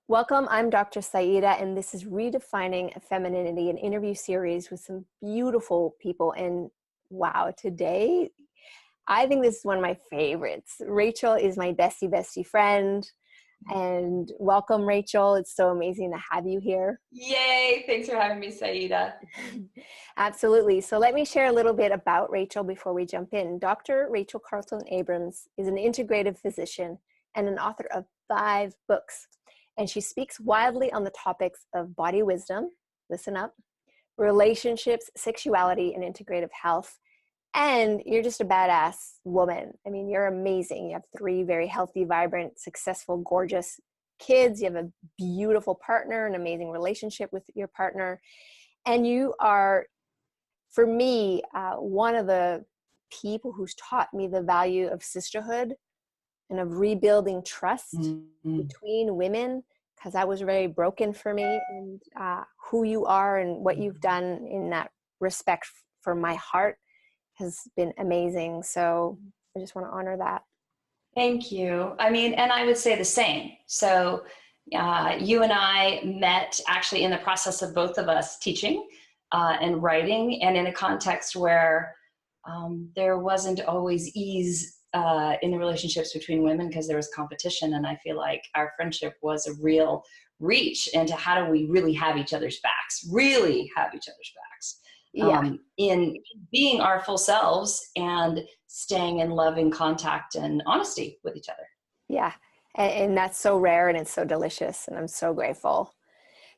Welcome, I'm Dr. Saida, and this is Redefining Femininity, an interview series with some beautiful people. And wow, today, I think this is one of my favorites. Rachel is my bestie friend. And welcome, Rachel. It's so amazing to have you here. Yay! Thanks for having me, Saida. Absolutely. So let me share a little bit about Rachel before we jump in. Dr. Rachel Carlton-Abrams is an integrative physician and an author of 5 books. And she speaks widely on the topics of body wisdom, listen up, relationships, sexuality, and integrative health. And you're just a badass woman. I mean, you're amazing. You have 3 very healthy, vibrant, successful, gorgeous kids. You have a beautiful partner, an amazing relationship with your partner. And you are, for me, one of the people who's taught me the value of sisterhood and of rebuilding trust between women, because that was very broken for me. And who you are and what you've done in that respect for my heart has been amazing. So I just want to honor that. Thank you. I mean, and I would say the same. So you and I met actually in the process of both of us teaching and writing, and in a context where there wasn't always ease in the relationships between women because there was competition. And I feel like our friendship was a real reach into how do we really have each other's backs, in being our full selves and staying in loving contact and honesty with each other. Yeah. And that's so rare and it's so delicious. And I'm so grateful.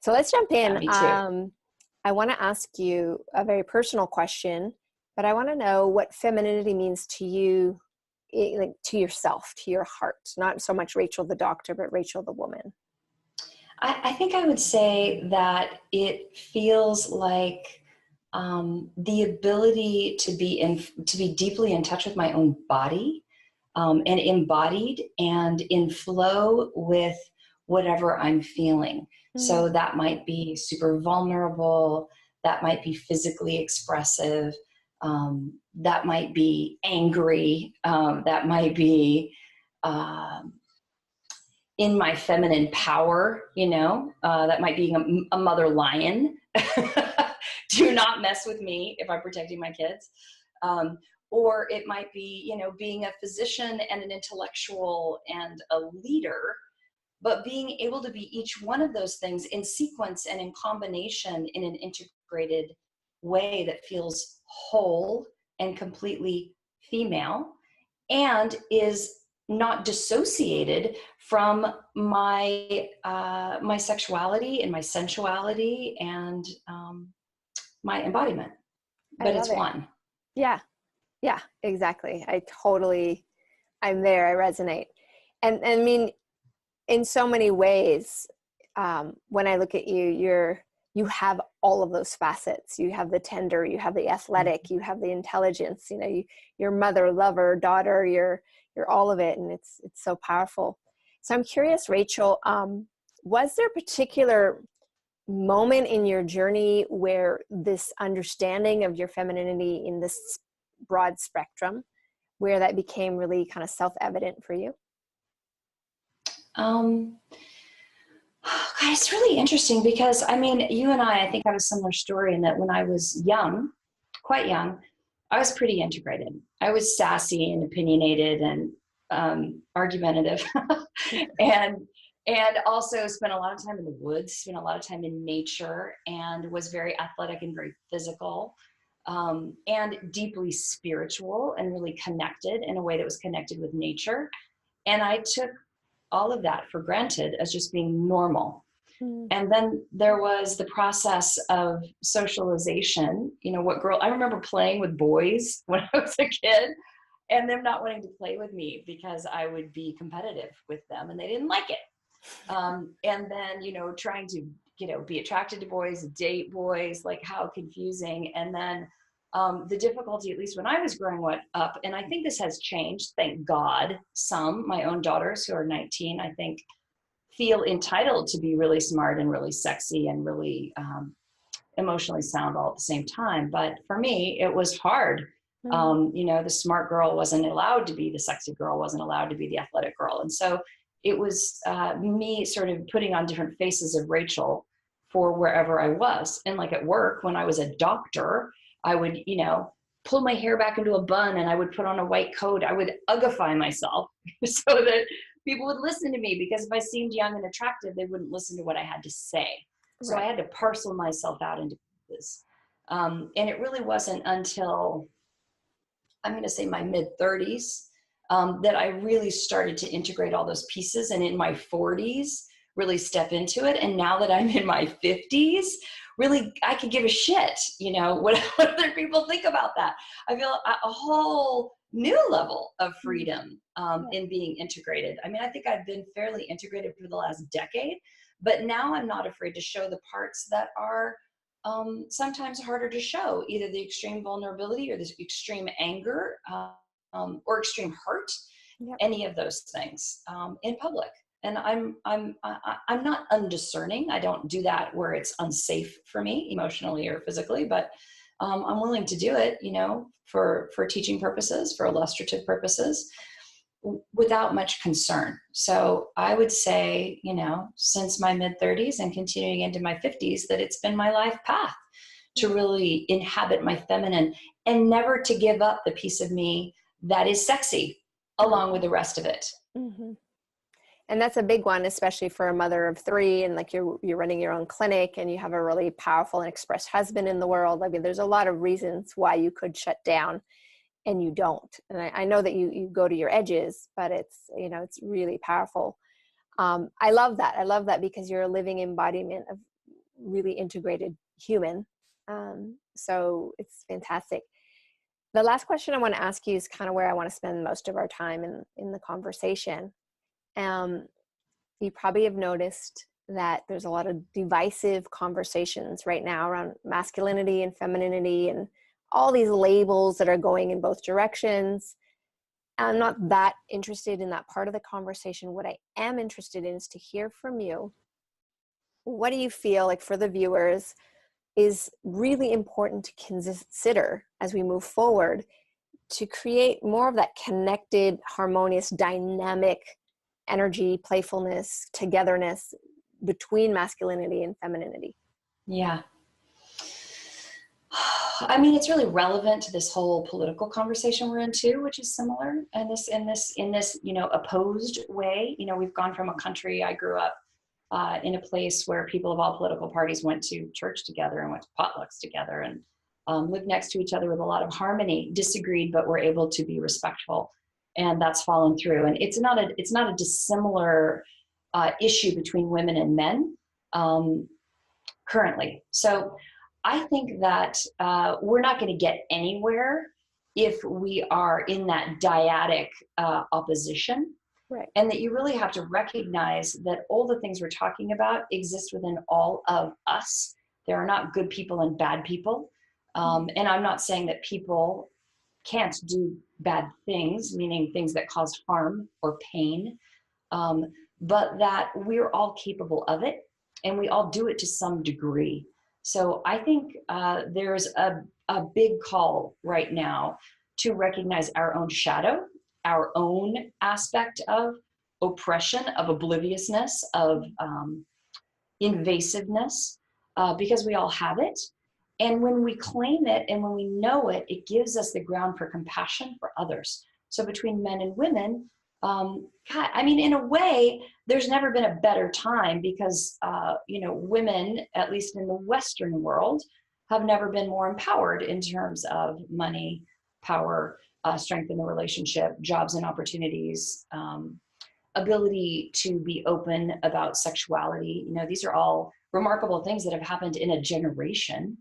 So let's jump in. Yeah, me too. I want to ask you a very personal question, but I want to know what femininity means to you, like to yourself, to your heart, not so much Rachel the doctor, but Rachel the woman. I think I would say that it feels like the ability to be deeply in touch with my own body, and embodied and in flow with whatever I'm feeling. So that might be super vulnerable, that might be physically expressive, that might be angry, that might be in my feminine power, that might be a mother lion. Do not mess with me if I'm protecting my kids. Or it might be, being a physician and an intellectual and a leader, but being able to be each one of those things in sequence and in combination in an integrated way that feels whole and completely female and is not dissociated from my my sexuality and my sensuality and my embodiment, but it's one. Yeah, exactly. I'm there. I resonate. And I mean, in so many ways, when I look at you, you have all of those facets. You have the tender, you have the athletic, you have the intelligence, your mother, lover, daughter, you're all of it. And it's so powerful. So I'm curious, Rachel, was there a particular moment in your journey where this understanding of your femininity in this broad spectrum, where that became really kind of self-evident for you? God, it's really interesting because, I mean, you and I think have a similar story in that when I was young, quite young, I was pretty integrated. I was sassy and opinionated and argumentative and also spent a lot of time in the woods, spent a lot of time in nature, and was very athletic and very physical, and deeply spiritual and really connected in a way that was connected with nature. And I took all of that for granted as just being normal. And then there was the process of socialization. I remember playing with boys when I was a kid and them not wanting to play with me because I would be competitive with them and they didn't like it. And then, trying to, be attracted to boys, date boys, like how confusing. And then the difficulty, at least when I was growing up, and I think this has changed, thank God, my own daughters who are 19, I think, feel entitled to be really smart and really sexy and really emotionally sound all at the same time. But for me, it was hard. The smart girl wasn't allowed to be the sexy girl, wasn't allowed to be the athletic girl. And so it was me sort of putting on different faces of Rachel for wherever I was. And like at work, when I was a doctor, I would, pull my hair back into a bun and I would put on a white coat. I would uggify myself so that people would listen to me, because if I seemed young and attractive, they wouldn't listen to what I had to say. So I had to parcel myself out into pieces. And it really wasn't until, I'm going to say, my mid-30s that I really started to integrate all those pieces. And in my 40s, really step into it. And now that I'm in my 50s, really, I could give a shit, what other people think about that. I feel a whole new level of freedom in being integrated. I mean, I think I've been fairly integrated for the last decade, but now I'm not afraid to show the parts that are sometimes harder to show, either the extreme vulnerability or the extreme anger or extreme hurt, any of those things in public. And I'm not undiscerning. I don't do that where it's unsafe for me emotionally or physically, but I'm willing to do it, for teaching purposes, for illustrative purposes, without much concern. So I would say, since my mid-30s and continuing into my 50s, that it's been my life path to really inhabit my feminine and never to give up the piece of me that is sexy along with the rest of it. Mm-hmm. And that's a big one, especially for a mother of 3, and like you're running your own clinic and you have a really powerful and expressed husband in the world. I mean, there's a lot of reasons why you could shut down and you don't. And I know that you go to your edges, but it's, it's really powerful. I love that. I love that because you're a living embodiment of really integrated human. So it's fantastic. The last question I want to ask you is kind of where I want to spend most of our time in the conversation. You probably have noticed that there's a lot of divisive conversations right now around masculinity and femininity and all these labels that are going in both directions. I'm not that interested in that part of the conversation. What I am interested in is to hear from you. What do you feel like, for the viewers, is really important to consider as we move forward to create more of that connected, harmonious, dynamic energy, playfulness, togetherness between masculinity and femininity? Yeah. I mean, it's really relevant to this whole political conversation we're in too, which is similar in this, opposed way. We've gone from a country, I grew up in a place where people of all political parties went to church together and went to potlucks together and lived next to each other with a lot of harmony, disagreed, but were able to be respectful. And that's fallen through. And it's not a dissimilar issue between women and men currently. So I think that we're not going to get anywhere if we are in that dyadic opposition. Right. And that you really have to recognize that all the things we're talking about exist within all of us. There are not good people and bad people. And I'm not saying that people can't do bad things, meaning things that cause harm or pain, but that we're all capable of it and we all do it to some degree. So I think there's a big call right now to recognize our own shadow, our own aspect of oppression, of obliviousness, of invasiveness, because we all have it. And when we claim it and when we know it, it gives us the ground for compassion for others. So between men and women, God, I mean, in a way, there's never been a better time because, women, at least in the Western world, have never been more empowered in terms of money, power, strength in the relationship, jobs and opportunities, ability to be open about sexuality. These are all remarkable things that have happened in a generation,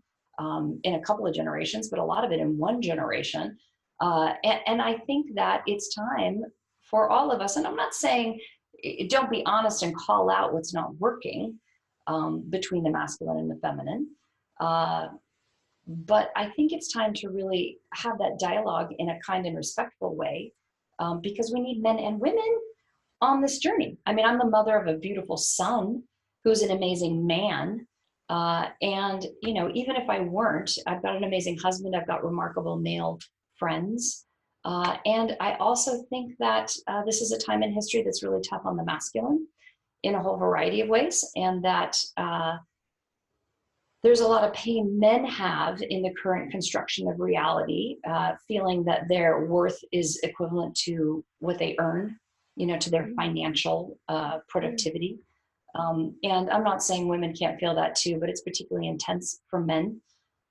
in a couple of generations, but a lot of it in one generation. And I think that it's time for all of us, and I'm not saying don't be honest and call out what's not working between the masculine and the feminine. But I think it's time to really have that dialogue in a kind and respectful way, because we need men and women on this journey. I mean, I'm the mother of a beautiful son who's an amazing man. And, even if I weren't, I've got an amazing husband. I've got remarkable male friends. And I also think that this is a time in history that's really tough on the masculine in a whole variety of ways, and that there's a lot of pain men have in the current construction of reality, feeling that their worth is equivalent to what they earn, to their financial productivity. And I'm not saying women can't feel that too, but it's particularly intense for men.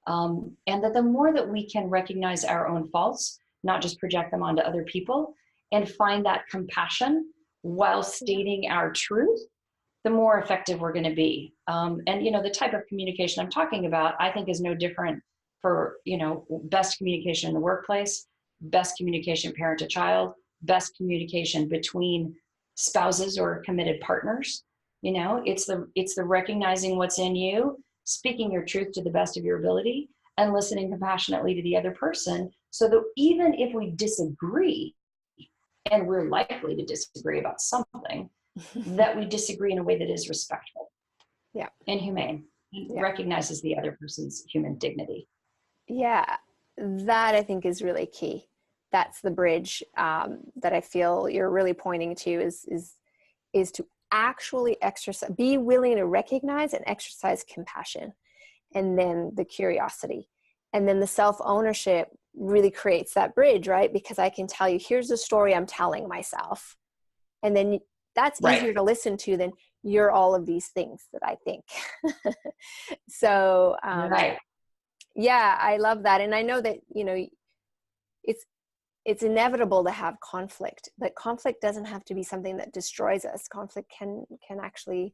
And that the more that we can recognize our own faults, not just project them onto other people, and find that compassion while stating our truth, the more effective we're going to be. And, the type of communication I'm talking about, I think is no different for, best communication in the workplace, best communication parent to child, best communication between spouses or committed partners. It's the recognizing what's in you, speaking your truth to the best of your ability, and listening compassionately to the other person, so that even if we disagree, and we're likely to disagree about something, that we disagree in a way that is respectful, and humane, and recognizes the other person's human dignity. Yeah, that I think is really key. That's the bridge that I feel you're really pointing to is to actually exercise, be willing to recognize and exercise compassion, and then the curiosity, and then the self-ownership really creates that bridge, right? Because I can tell you, here's the story I'm telling myself, and then that's easier to listen to than you're all of these things that I think. So yeah, I love that. And I know that, it's inevitable to have conflict, but conflict doesn't have to be something that destroys us. Conflict can actually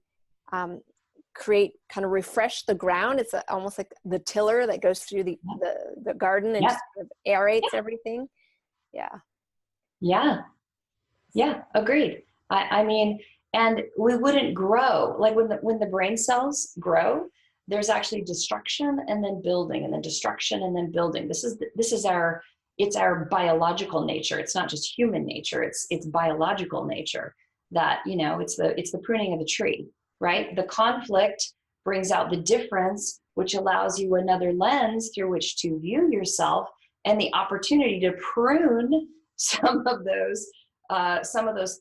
create, kind of refresh the ground. It's almost like the tiller that goes through the garden and just sort of aerates everything. Yeah, agreed. I mean, and we wouldn't grow, like when the brain cells grow, there's actually destruction and then building, and then destruction and then building. This is our biological nature. It's not just human nature. It's biological nature that, it's the pruning of the tree, right? The conflict brings out the difference, which allows you another lens through which to view yourself, and the opportunity to prune some of those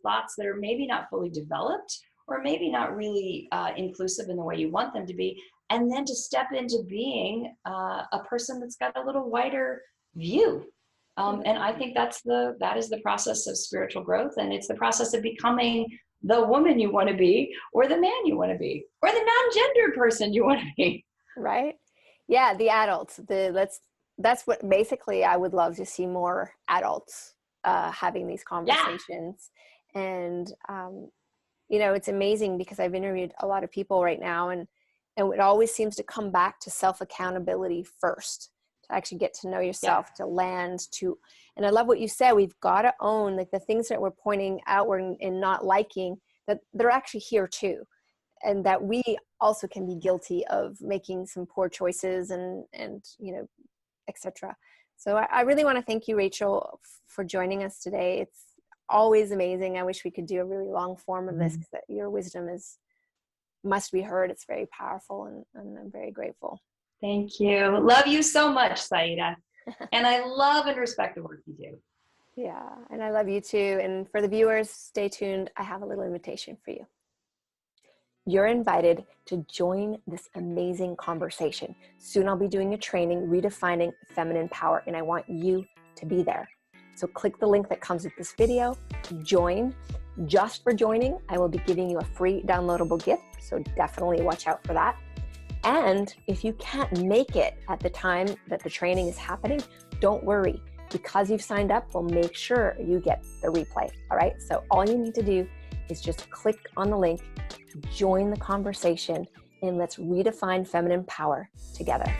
thoughts that are maybe not fully developed, or maybe not really inclusive in the way you want them to be, and then to step into being a person that's got a little wider view. And I think that is the process of spiritual growth, and it's the process of becoming the woman you want to be, or the man you want to be, or the non-gendered person you want to be. Right? Yeah, the adults. That's what basically I would love to see more adults having these conversations. And it's amazing because I've interviewed a lot of people right now, and it always seems to come back to self-accountability first, to actually get to know yourself, to land to, and I love what you said, we've got to own like the things that we're pointing outward and not liking, that they're actually here too, and that we also can be guilty of making some poor choices and etc. So I really want to thank you, Rachel, for joining us today. It's always amazing. I wish we could do a really long form of this, because your wisdom must be heard. It's very powerful, and I'm very grateful. Thank you. Love you so much, Saida. And I love and respect the work you do. Yeah, and I love you too. And for the viewers, stay tuned. I have a little invitation for you. You're invited to join this amazing conversation. Soon I'll be doing a training, Redefining Feminine Power, and I want you to be there. So click the link that comes with this video to join. Just for joining, I will be giving you a free downloadable gift, so definitely watch out for that. And if you can't make it at the time that the training is happening, don't worry. Because you've signed up, we'll make sure you get the replay, all right? So all you need to do is just click on the link, join the conversation, and let's redefine feminine power together.